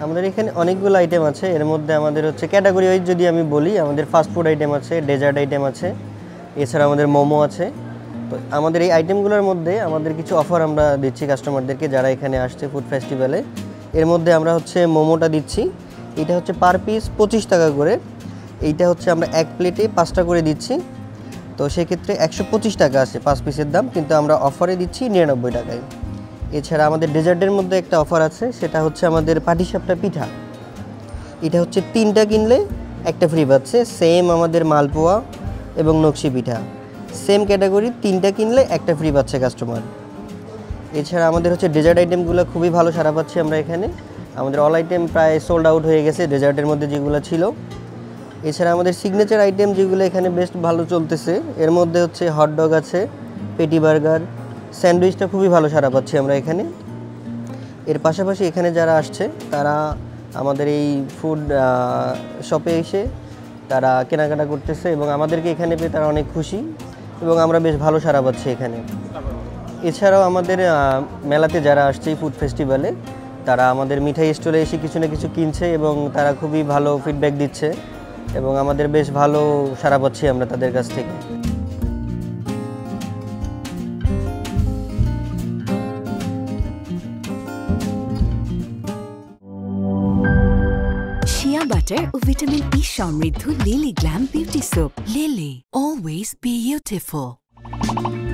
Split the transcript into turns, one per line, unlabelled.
আমাদের এখানে অনেকগুলো আইটেম আছে। এর মধ্যে আমাদের হচ্ছে ক্যাটাগরি ওয়াইজ যদি আমি বলি, আমাদের ফাস্ট ফুড আইটেম আছে, ডেজার্ট আইটেম আছে, এছাড়া আমাদের মোমো আছে। তো আমাদের এই আইটেমগুলোর মধ্যে আমাদের কিছু অফার আমরা দিচ্ছি কাস্টমারদেরকে যারা এখানে আসছে ফুড ফেস্টিভ্যালে। এর মধ্যে আমরা হচ্ছে মোমোটা দিচ্ছি, এটা হচ্ছে পার পিস 25 টাকা করে। এইটা হচ্ছে আমরা এক প্লেটে 5টা করে দিচ্ছি। তো সেক্ষেত্রে 125 টাকা আছে 5 পিসের দাম, কিন্তু আমরা অফারে দিচ্ছি 99 টাকায়। এছাড়া আমাদের ডেজার্টের মধ্যে একটা অফার আছে, সেটা হচ্ছে আমাদের পাটিসাপটা পিঠা। এটা হচ্ছে 3টা কিনলে একটা ফ্রি পাচ্ছে। সেম আমাদের মালপোয়া এবং নকশি পিঠা, সেম ক্যাটাগরি, 3টা কিনলে একটা ফ্রি পাচ্ছে কাস্টমার। এছাড়া আমাদের হচ্ছে ডেজার্ট আইটেমগুলো খুবই ভালো সাড়া পাচ্ছি আমরা এখানে। আমাদের অল আইটেম প্রায় সোল্ড আউট হয়ে গেছে ডেজার্টের মধ্যে যেগুলো ছিল। এছাড়া আমাদের সিগনেচার আইটেম যেগুলো এখানে বেস্ট ভালো চলতেছে, এর মধ্যে হচ্ছে হটডগ আছে, পেটি বার্গার, স্যান্ডউইচটা খুবই ভালো সাড়া পাচ্ছি আমরা এখানে। এর পাশাপাশি এখানে যারা আসছে তারা আমাদের এই ফুড শপে এসে তারা কেনাকাটা করতেছে এবং আমাদেরকে এখানে পেয়ে তারা অনেক খুশি এবং আমরা বেশ ভালো সাড়া পাচ্ছি এখানে। এছাড়াও আমাদের মেলাতে যারা আসছে এই ফুড ফেস্টিভ্যালে, তারা আমাদের মিঠাই স্টলে এসে কিছু না কিছু কিনছে এবং তারা খুবই ভালো ফিডব্যাক দিচ্ছে এবং আমাদের বেশ ভালো সাড়া পাচ্ছি আমরা তাদের কাছ থেকে।
শিয়া বাটার ও ভিটামিন ই সমৃদ্ধ lily glam beauty soap. Lily, always beautiful.